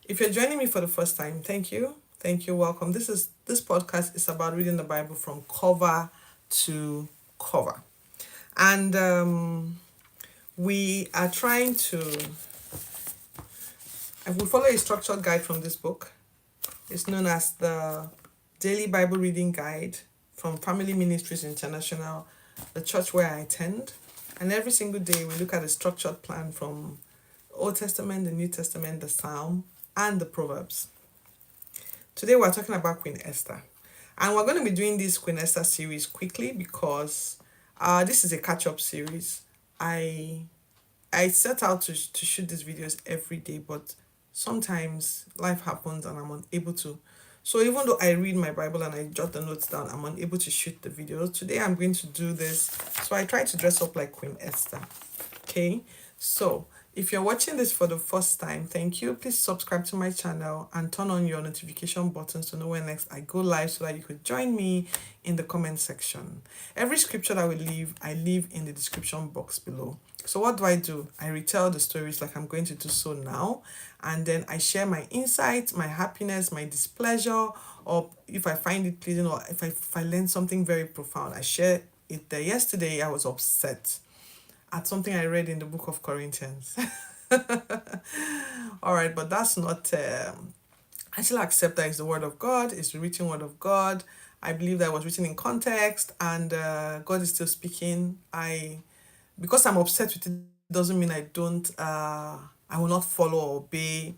If you're joining me for the first time, thank you. Thank you. Welcome. This podcast is about reading the Bible from cover to cover. And we are trying to we follow a structured guide from this book. It's known as the Daily Bible Reading Guide from Family Ministries International, the church where I attend. And every single day we look at a structured plan from Old Testament, the New Testament, the Psalm, and the Proverbs. Today we're talking about Queen Esther. And we're going to be doing this Queen Esther series quickly because this is a catch-up series. I set out to shoot these videos every day, but sometimes life happens and I'm unable to. So even though I read my Bible and I jot the notes down, I'm unable to shoot the videos. Today I'm going to do this. So I try to dress up like Queen Esther. Okay, so if you're watching this for the first time, thank you. Please subscribe to my channel and turn on your notification buttons to know when next I go live so that you could join me in the comment section. Every scripture that I leave in the description box below. So what do? I retell the stories like I'm going to do so now, and then I share my insights, my happiness, my displeasure, or if I find it pleasing, or if I learn something very profound, I share it there. Yesterday I was upset at something I read in the book of Corinthians. All right, but that's not. I still accept that it's the word of God. It's the written word of God. I believe that it was written in context, and God is still speaking. Because I'm upset with it doesn't mean I don't. I will not follow or obey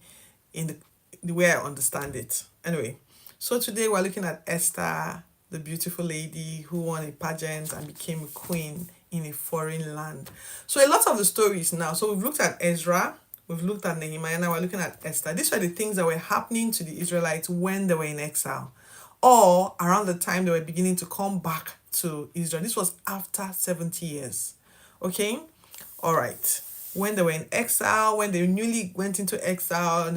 in the way I understand it. Anyway, so today we're looking at Esther, the beautiful lady who won a pageant and became a queen in a foreign land. So a lot of the stories now. So we've looked at Ezra, we've looked at Nehemiah, now we're looking at Esther. These are the things that were happening to the Israelites when they were in exile, or around the time they were beginning to come back to Israel. This was after 70 years. Okay, all right. When they were in exile, when they newly went into exile, in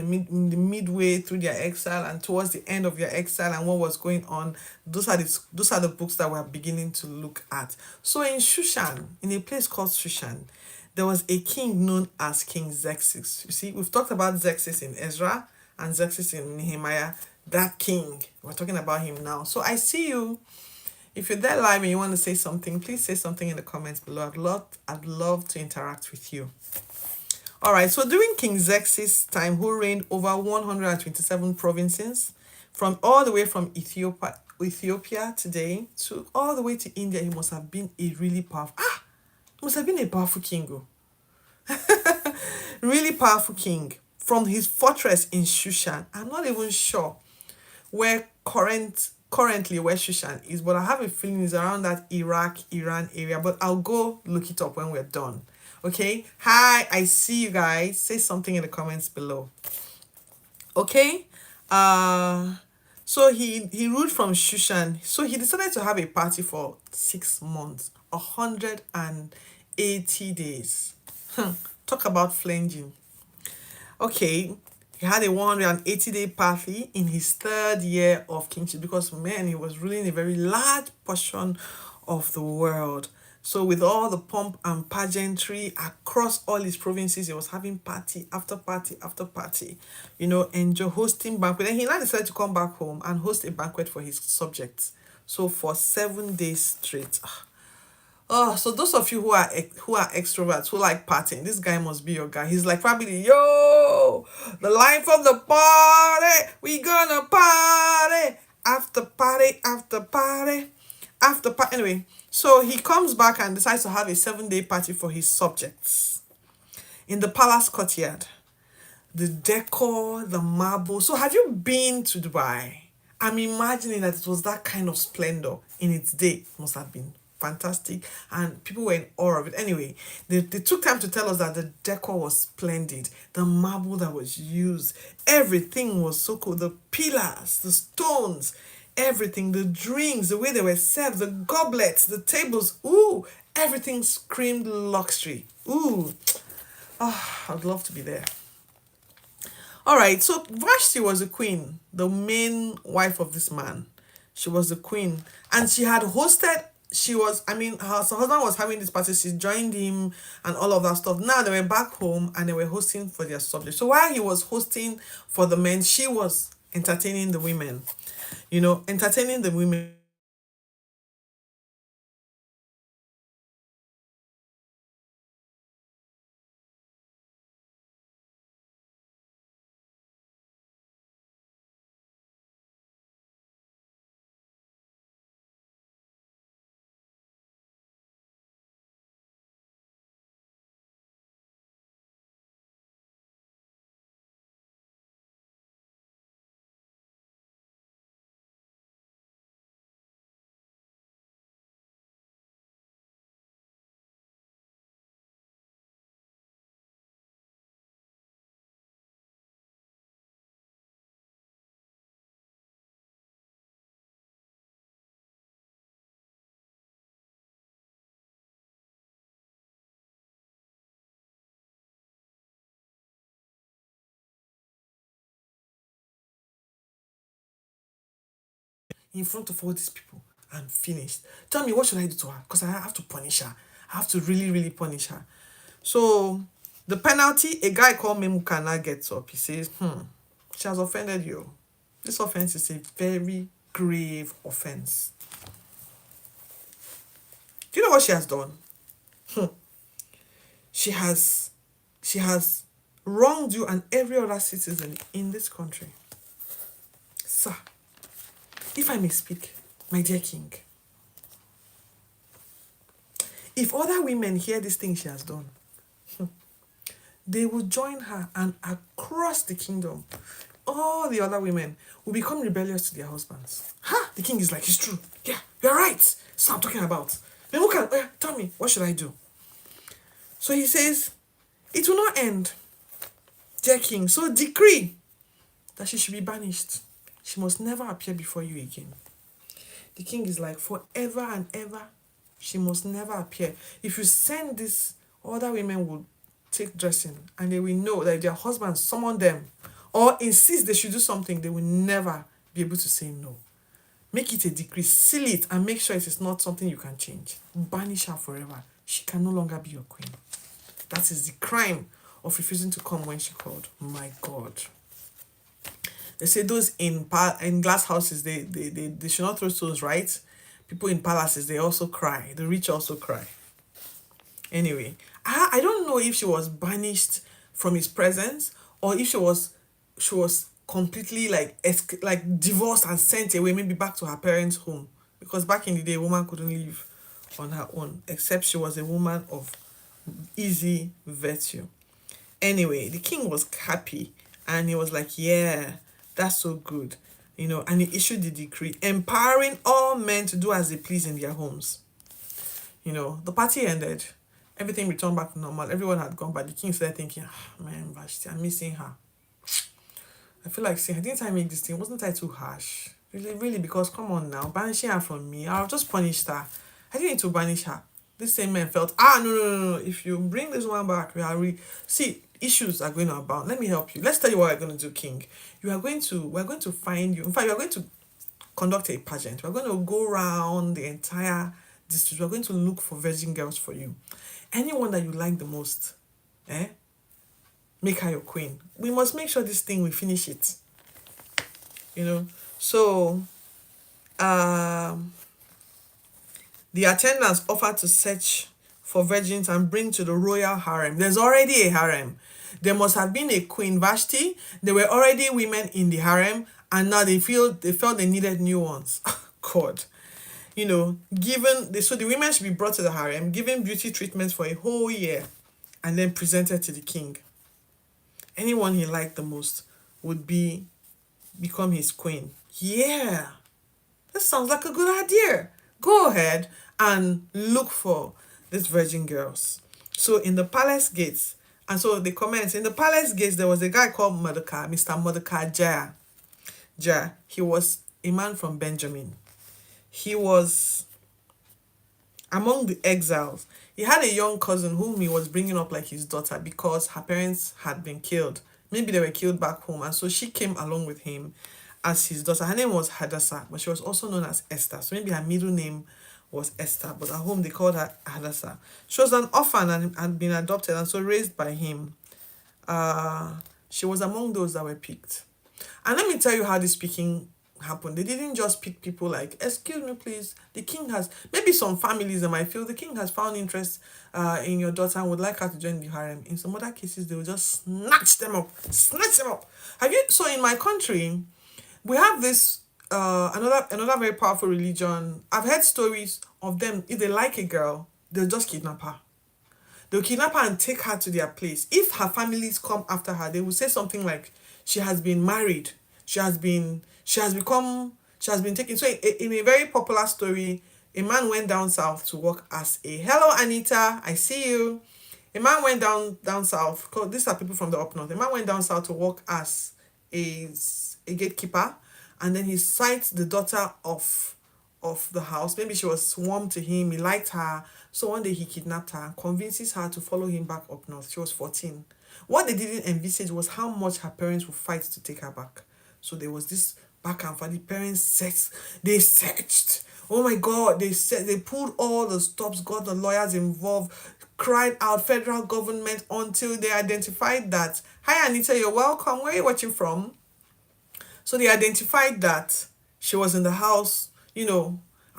the midway through their exile, and towards the end of their exile, and what was going on, those are the books that we're beginning to look at. So in Shushan, in a place called Shushan, there was a king known as King Xerxes. You see, we've talked about Xerxes in Ezra and Xerxes in Nehemiah. That king, we're talking about him now. So I see you. If you're there live and you want to say something, please say something in the comments below. I'd love to interact with you. All right, so during King Xerxes' time, who reigned over 127 provinces, from all the way from Ethiopia today to all the way to India, he must have been a really powerful. He must have been a powerful king. Really powerful king. From his fortress in Shushan. I'm not even sure where currently where Shushan is, but I have a feeling it's around that Iran area. But I'll go look it up when we're done. Okay. Hi, I see you guys. Say something in the comments below. Okay. So he ruled from Shushan. So he decided to have a party for 6 months, 180 days. Talk about flanging. Okay, he had a 180-day party in his third year of kingship because, man, he was ruling a very large portion of the world. So with all the pomp and pageantry across all his provinces, he was having party after party after party, enjoy hosting banquet. And he now decided to come back home and host a banquet for his subjects. So for 7 days straight. Oh, so those of you who are extroverts, who like partying, this guy must be your guy. He's like, family, yo, the life of the party, we gonna party, after party, after party, after party. Anyway, so he comes back and decides to have a 7-day party for his subjects in the palace courtyard. The decor, the marble. So have you been to Dubai? I'm imagining that it was that kind of splendor in its day. It must have been fantastic, and people were in awe of it. Anyway, they took time to tell us that the decor was splendid, the marble that was used, everything was so cool, the pillars, the stones, everything, the drinks, the way they were served, the goblets, the tables, everything screamed luxury. I'd love to be there. All right, so Vashti was a queen, the main wife of this man. She was the queen, and she had hosted she was, I mean, her husband was having this party, she joined him and all of that stuff. Now they were back home and they were hosting for their subject. So while he was hosting for the men, she was entertaining the women, entertaining the women in front of all these people and finished. Tell me, what should I do to her? Because I have to punish her. I have to really, really punish her. So the penalty, a guy called Memukana gets up. He says, she has offended you. This offense is a very grave offense. Do you know what she has done? She has wronged you and every other citizen in this country. Sir, if I may speak, my dear king, if other women hear this thing she has done, they will join her, and across the kingdom, all the other women will become rebellious to their husbands. Ha! The king is like, it's true. Yeah, you're right. That's what I'm talking about. Then who can, tell me, what should I do? So he says, it will not end, dear king. So decree that she should be banished. She must never appear before you again. The king is like, forever and ever, she must never appear. If you send this, other women will take dressing and they will know that if their husbands summon them or insist they should do something, they will never be able to say no. Make it a decree, seal it, and make sure it is not something you can change. Banish her forever. She can no longer be your queen. That is the crime of refusing to come when she called. My God. They say those in glass houses, they should not throw stones, right? People in palaces, they also cry. The rich also cry. Anyway, I don't know if she was banished from his presence or if she was completely like divorced and sent away, maybe back to her parents' home. Because back in the day, a woman couldn't live on her own, except she was a woman of easy virtue. Anyway, the king was happy and he was like, yeah, that's so good. And he issued the decree empowering all men to do as they please in their homes. The party ended. Everything returned back to normal. Everyone had gone, but the king started thinking, man, Vashti, I'm missing her. I feel like saying, didn't I make this thing? Wasn't I too harsh? Really, really, because come on now, banishing her from me, I'll just punish her. I didn't need to banish her. This same man felt, no. If you bring this one back, see, issues are going to abound. Let me help you. Let's tell you what we're going to do, king. We're going to find you. In fact, you're going to conduct a pageant. We're going to go around the entire district. We're going to look for virgin girls for you. Anyone that you like the most, make her your queen. We must make sure this thing, we finish it. So the attendants offered to search for virgins and bring to the royal harem. There's already a harem. There must have been a Queen Vashti. There were already women in the harem, and now they felt they needed new ones. God. So the women should be brought to the harem, given beauty treatments for a whole year, and then presented to the king. Anyone he liked the most would become his queen. Yeah, this sounds like a good idea. Go ahead and look for these virgin girls. So in the palace gates, and so they comments, in the palace gates, there was a guy called Mordecai, Mr. Mordecai Jair. He was a man from Benjamin. He was among the exiles. He had a young cousin whom he was bringing up like his daughter because her parents had been killed. Maybe they were killed back home, and so she came along with him as his daughter. Her name was Hadassah, but she was also known as Esther. So maybe her middle name was Esther, but at home they called her Hadassah. She was an orphan and had been adopted and so raised by him. She was among those that were picked. And let me tell you how this picking happened. They didn't just pick people like, excuse me, please. The king has, maybe some families that might feel the king has found interest in your daughter and would like her to join the harem. In some other cases, they will just snatch them up. Snatch them up. Have you, so in my country, we have this another very powerful religion. I've heard stories of them. If they like a girl, they'll just kidnap her. They'll kidnap her and take her to their place. If her families come after her, they will say something like, she has been married. She has been taken. So in a very popular story, a man went down south to work as a, hello Anita, I see you. A man went down south, because these are people from the up north. A man went down south to work as a gatekeeper, and then he sights the daughter of the house. Maybe she was warm to him, he liked her. So one day he kidnapped her and convinces her to follow him back up north. She was 14. What they didn't envisage was how much her parents would fight to take her back. So there was this back and forth. The parents searched. Oh my God, they pulled all the stops, got the lawyers involved, cried out, federal government, until they identified that, hi Anita, you're welcome, where are you watching from? So they identified that she was in the house,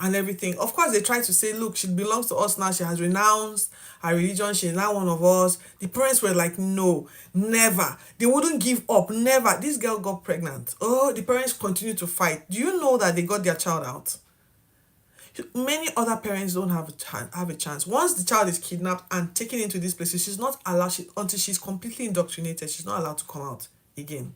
and everything. Of course, they tried to say, look, she belongs to us now. She has renounced her religion. She's now one of us. The parents were like, no, never. They wouldn't give up, never. This girl got pregnant. Oh, the parents continued to fight. Do you know that they got their child out? Many other parents don't have a chance. Once the child is kidnapped and taken into these places, she's not allowed, until she's completely indoctrinated, she's not allowed to come out again.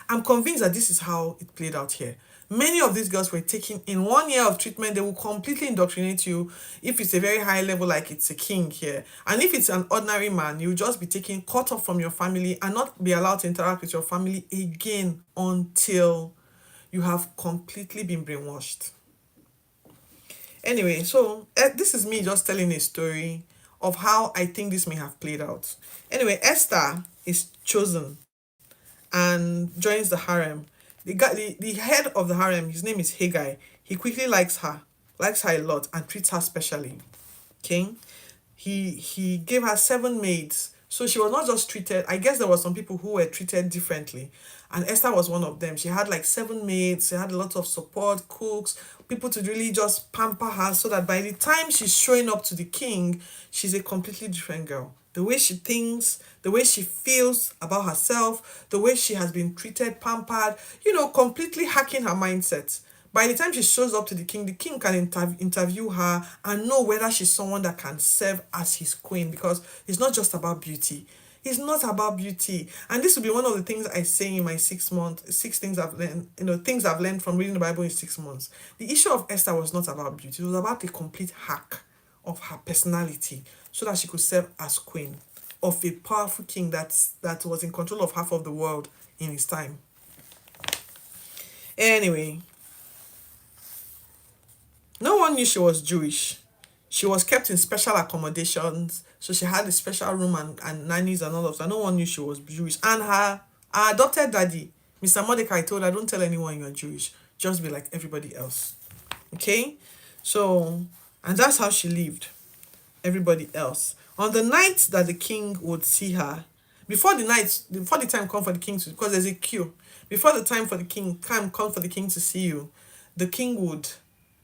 I'm convinced that this is how it played out here. Many of these girls were taken in 1 year of treatment. They will completely indoctrinate you. If it's a very high level, like it's a king here, and if it's an ordinary man, you'll just be taken, cut off from your family and not be allowed to interact with your family again until you have completely been brainwashed. Anyway, so this is me just telling a story of how I think this may have played out. Anyway, Esther is chosen and joins the harem. The head of the harem, his name is Haggai. He quickly likes her a lot and treats her specially. Okay, he gave her 7 maids, so she was not just treated. I guess there were some people who were treated differently, and Esther was one of them. She had like 7 maids. She had a lot of support, cooks, people to really just pamper her, so that by the time she's showing up to the king, she's a completely different girl. The way she thinks, the way she feels about herself, the way she has been treated, pampered, completely hacking her mindset. By the time she shows up to the king can interview her and know whether she's someone that can serve as his queen, because it's not just about beauty. It's not about beauty. And this will be one of the things I say in my 6 months, 6 things I've learned, things I've learned from reading the Bible in 6 months. The issue of Esther was not about beauty. It was about the complete hack of her personality, so that she could serve as queen of a powerful king that was in control of half of the world in his time. Anyway, no one knew she was Jewish. She was kept in special accommodations, so she had a special room and nannies and all of that. No one knew she was Jewish. And her adopted daddy, Mr. Mordecai, told her, don't tell anyone you're Jewish. Just be like everybody else. Okay? So, and that's how she lived. Everybody else. On the night that the king would see her, before the time come for the king to, because there's a queue, before the time for the king come for the king to see you, the king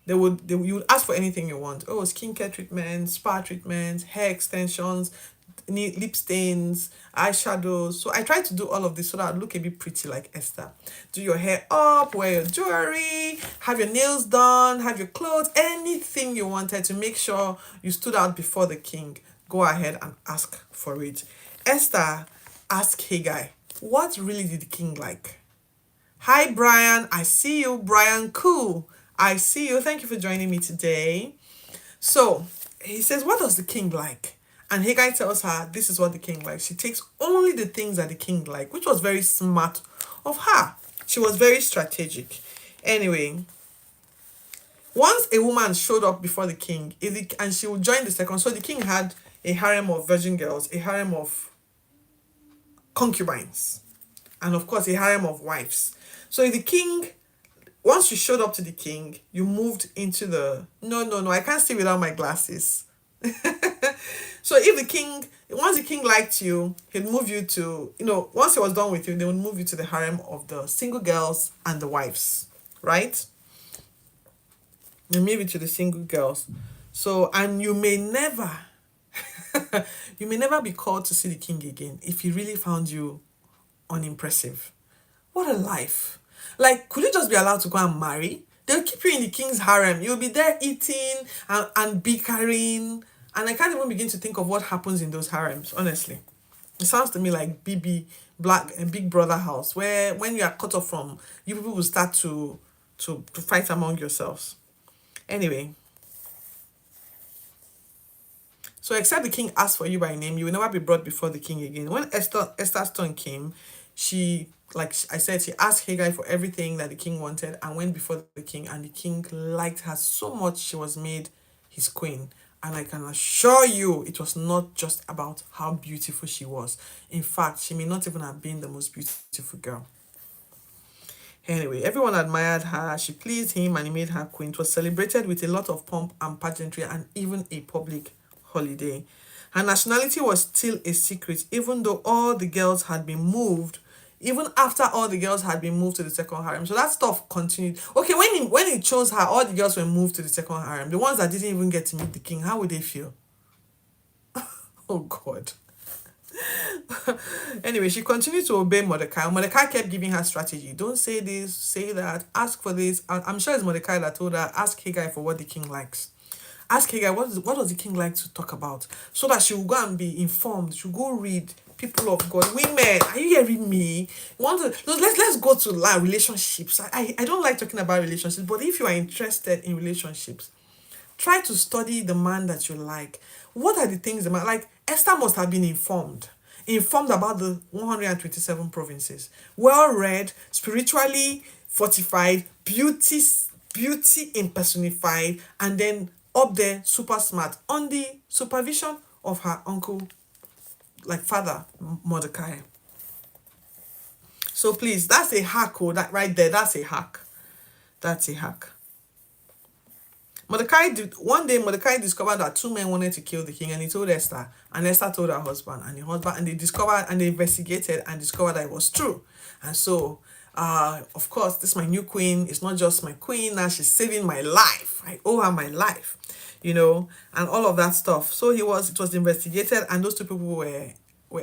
you would ask for anything you want. Oh, skincare treatments, spa treatments, hair extensions, lip stains, eyeshadows. So I try to do all of this so that I look a bit pretty like Esther. Do your hair up, wear your jewelry, have your nails done, have your clothes, anything you wanted to make sure you stood out before the king. Go ahead and ask for it. Esther asked Haggai, what really did the king like? Hi, Brian. I see you. Brian, cool. I see you. Thank you for joining me today. So he says, what does the king like? And Haggai tells her, this is what the king likes. She takes only the things that the king liked, which was very smart of her. She was very strategic. Anyway, once a woman showed up before the king, and she would join the second. So the king had a harem of virgin girls, a harem of concubines, and of course a harem of wives. So if the king once you showed up to the king, you moved into the no, I can't see without my glasses. So if the king, once the king liked you, he'd move you to, once he was done with you, they would move you to the harem of the single girls and the wives, right? And maybe to the single girls. So, and you may never be called to see the king again if he really found you unimpressive. What a life. Like, could you just be allowed to go and marry? They'll keep you in the king's harem. You'll be there eating and bickering. And I can't even begin to think of what happens in those harems, honestly. It sounds to me like Black and Big Brother house, where when you are cut off from, you people will start to fight among yourselves. Anyway, so except the king asked for you by name, you will never be brought before the king again. When Esther's turn came, she, like I said, she asked Haggai for everything that the king wanted and went before the king, and the king liked her so much she was made his queen. And I can assure you, it was not just about how beautiful she was. In fact, she may not even have been the most beautiful girl. Anyway, everyone admired her. She pleased him and he made her queen. It was celebrated with a lot of pomp and pageantry and even a public holiday. Her nationality was still a secret, even though all the girls had been moved, even after all the girls had been moved to the second harem. So that stuff continued. Okay, when he chose her, all the girls were moved to the second harem. The ones that didn't even get to meet the king, how would they feel? Oh God. Anyway, she continued to obey Mordecai. Mordecai kept giving her strategy. Don't say this, say that, ask for this. I'm sure it's Mordecai that told her, ask Haggai for what the king likes. Ask Haggai, what does the king like to talk about? So that she will go and be informed. She'll go read. People of God, women, are you hearing me? Let's go to relationships. I don't like talking about relationships, but if you are interested in relationships, try to study the man that you like. What are the things the man like? Esther must have been informed about the 127 provinces, well read, spiritually fortified, beauty impersonified, and then up there super smart on the supervision of her uncle, like father Mordecai. So please, that's a hack. Oh, that right there, that's a hack. That's a hack. One day Mordecai discovered that two men wanted to kill the king, and he told Esther, and Esther told her husband, and they discovered and they investigated and discovered that it was true. And so of course, this is my new queen. It's not just my queen, now she's saving my life. I owe her my life, and all of that stuff. So it was investigated, and those two people were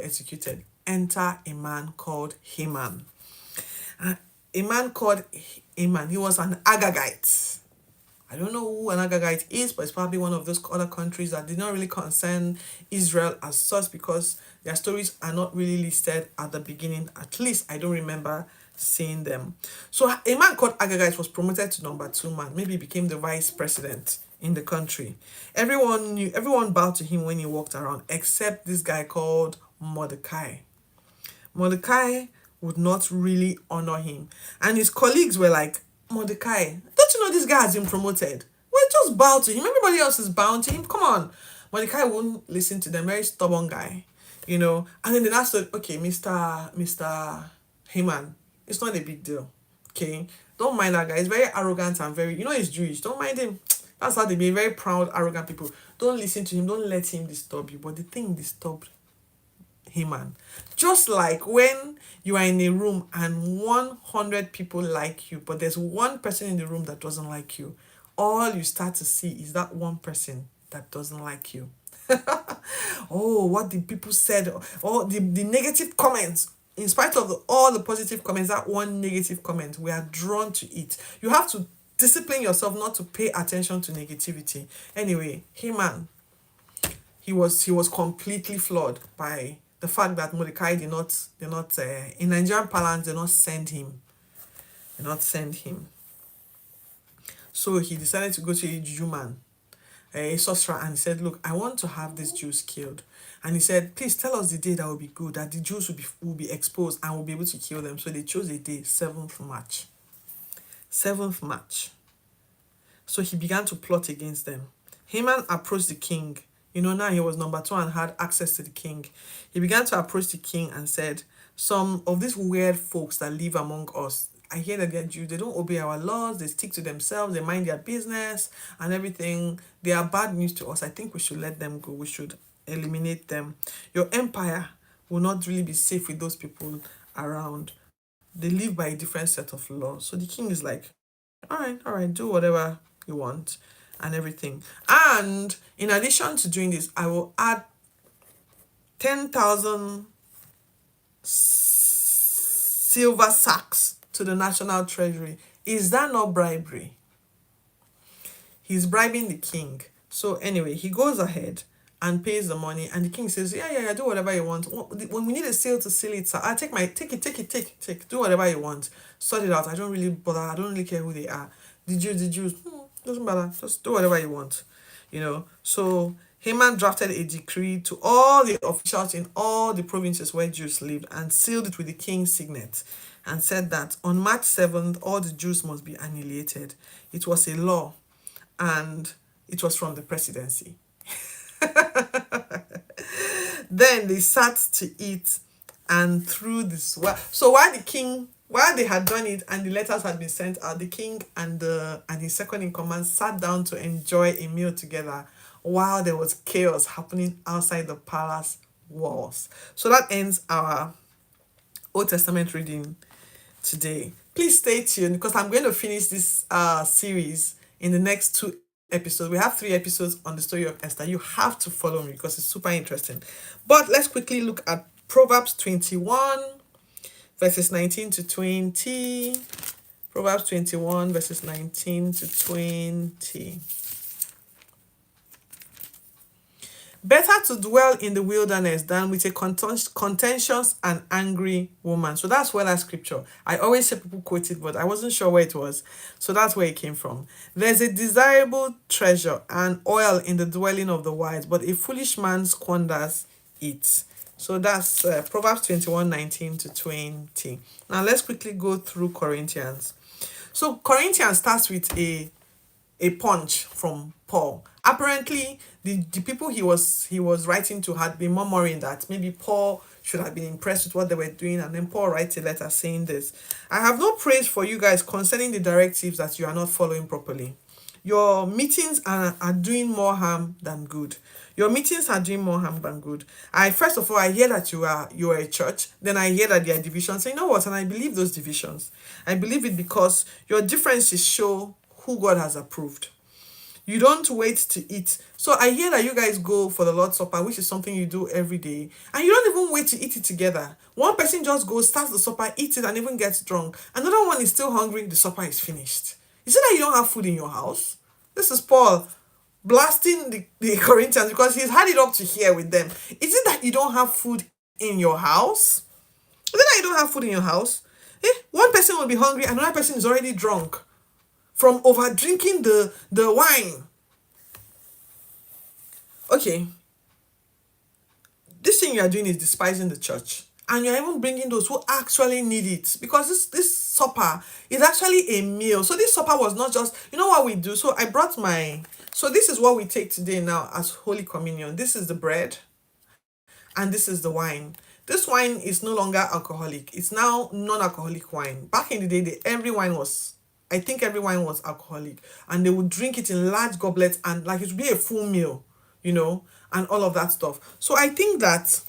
executed. Enter a man called Haman. A man called Haman. He was an Agagite. I don't know who an Agagite is, but it's probably one of those other countries that did not really concern Israel as such, because their stories are not really listed at the beginning. At least I don't remember seeing them. So a man called Agagite was promoted to number 2 man. Maybe he became the vice president in the country. Everyone bowed to him when he walked around, except this guy called Mordecai. Mordecai would not really honor him. And his colleagues were like, Mordecai, don't you know this guy has been promoted? Well, just bow to him. Everybody else is bound to him. Come on. Mordecai won't listen to them. Very stubborn guy, And then they asked, okay, Mr. Haman, it's not a big deal. Okay? Don't mind that guy. He's very arrogant and he's Jewish. Don't mind him. That's how they be, very proud, arrogant people. Don't listen to him. Don't let him disturb you. But the thing disturbed Haman. Just like when you are in a room and 100 people like you, but there's one person in the room that doesn't like you, all you start to see is that one person that doesn't like you. Oh, what the people said, or the negative comments. In spite of all the positive comments, that one negative comment, we are drawn to it. You have to discipline yourself not to pay attention to negativity. Anyway, Haman, he was completely flawed by the fact that Mordecai did not in Nigerian parlance, did not send him. So he decided to go to a Jew man, a sorcerer, and he said, look, I want to have these Jews killed. And he said, please tell us the day that will be good, that the Jews will be exposed and will be able to kill them. So they chose a day, 7th March. 7th March. So he began to plot against them. Haman approached the king. Now he was number 2 and had access to the king. He began to approach the king and said, some of these weird folks that live among us, I hear that they're Jews, they don't obey our laws, they stick to themselves, they mind their business and everything. They are bad news to us. I think we should let them go. We should eliminate them. Your empire will not really be safe with those people around. They live by a different set of laws. So the king is like, all right, do whatever you want and everything. And in addition to doing this, I will add 10,000 silver sacks to the national treasury. Is that not bribery? He's bribing the king. So anyway, he goes ahead and pays the money, and the king says, yeah, do whatever you want. When we need a seal to seal it, sir, I take it, do whatever you want, sort it out. I don't really bother. I don't really care who they are. The Jews, doesn't matter. Just do whatever you want, So Haman drafted a decree to all the officials in all the provinces where Jews lived and sealed it with the king's signet, and said that on March 7th, all the Jews must be annihilated. It was a law, and it was from the presidency. Then they sat to eat and through this. So while they had done it and the letters had been sent out, the king and his second in command sat down to enjoy a meal together while there was chaos happening outside the palace walls. So that ends our Old Testament reading today. Please stay tuned because I'm going to finish this series in the next 2 episodes. We have 3 episodes on the story of Esther. You have to follow me because it's super interesting. But let's quickly look at Proverbs 21, verses 19 to 20. Proverbs 21, verses 19 to 20. Better to dwell in the wilderness than with a contentious and angry woman. So that's where that scripture. I always say people quote it, but I wasn't sure where it was. So that's where it came from. There's a desirable treasure and oil in the dwelling of the wise, but a foolish man squanders it. So that's Proverbs 21, 19 to 20. Now let's quickly go through Corinthians. So Corinthians starts with a punch from Paul. Apparently, the people he was writing to had been murmuring that maybe Paul should have been impressed with what they were doing, and then Paul writes a letter saying this: I have no praise for you guys concerning the directives that you are not following properly. Your meetings are doing more harm than good. Your meetings are doing more harm than good. First of all, I hear that you are a church. Then I hear that there are divisions. So you know what? And I believe those divisions. I believe it because your differences show who God has approved. You don't wait to eat. So I hear that you guys go for the Lord's Supper, which is something you do every day, and you don't even wait to eat it together. One person just goes, starts the supper, eats it, and even gets drunk. Another one is still hungry, the supper is finished. Is it that you don't have food in your house? This is Paul blasting the Corinthians because he's had it up to here with them. Is it that you don't have food in your house? Is it that you don't have food in your house? One person will be hungry, another person is already drunk from over drinking the wine. Okay, this thing you are doing is despising the church, and you're even bringing those who actually need it, because this supper is actually a meal. So this supper was not just, you know what we do. So I brought so this is what we take today now as Holy Communion. This is the bread and this is the wine. This wine is no longer alcoholic. It's now non-alcoholic wine. Back in the day, every wine was alcoholic, and they would drink it in large goblets, and like it would be a full meal, and all of that stuff. So I think that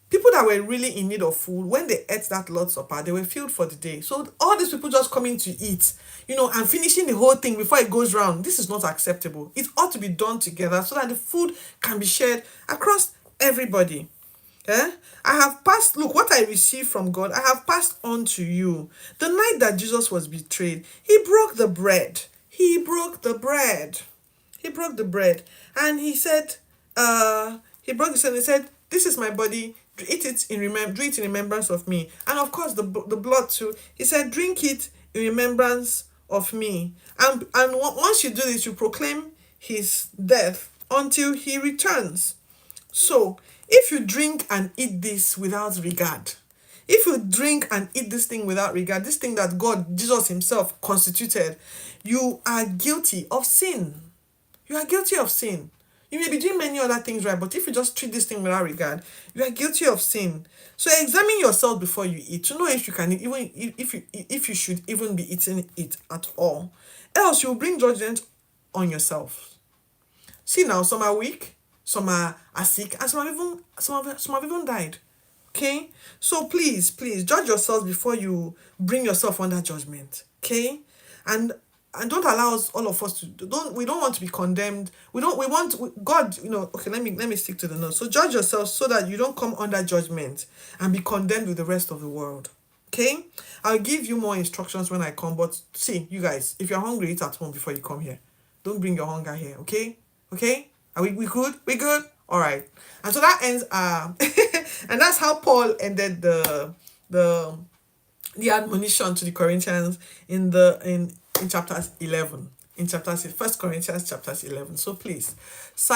people that were really in need of food, when they ate that Lord's Supper, they were filled for the day. So all these people just coming to eat, and finishing the whole thing before it goes round, this is not acceptable. It ought to be done together so that the food can be shared across everybody. I have passed, look what I received from God, I have passed on to you. The night that Jesus was betrayed, he broke the bread. And he said, he said, this is my body, eat it do it in remembrance of me. And of course the blood too. He said, drink it in remembrance of me. And once you do this, you proclaim his death until he returns. So if you drink and eat this without regard, if you drink and eat this thing without regard, this thing that Jesus himself constituted, you are guilty of sin. You are guilty of sin. You may be doing many other things right, but if you just treat this thing without regard, you are guilty of sin. So examine yourself before you eat to know if you can even if you should even be eating it at all. Else you will bring judgment on yourself. See now, some are weak, some are sick, and some have even died. Okay? So please judge yourselves before you bring yourself under judgment. Okay? And don't allow us, all of us, to don't want to be condemned. We want God, okay, let me stick to the notes. So judge yourself so that you don't come under judgment and be condemned with the rest of the world. Okay? I'll give you more instructions when I come, but see, you guys, if you're hungry, eat at home before you come here. Don't bring your hunger here, okay? Okay? Are we good? We good? All right. And so that ends and that's how Paul ended the admonition to the Corinthians in chapters 11. In chapters 1 Corinthians chapters 11. So please, this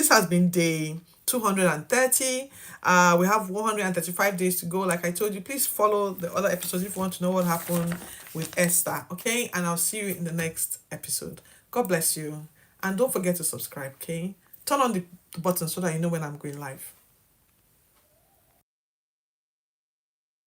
has been day 230. We have 135 days to go. Like I told you, please follow the other episodes if you want to know what happened with Esther. Okay, and I'll see you in the next episode. God bless you, and don't forget to subscribe. Okay, turn on the button so that you know when I'm going live.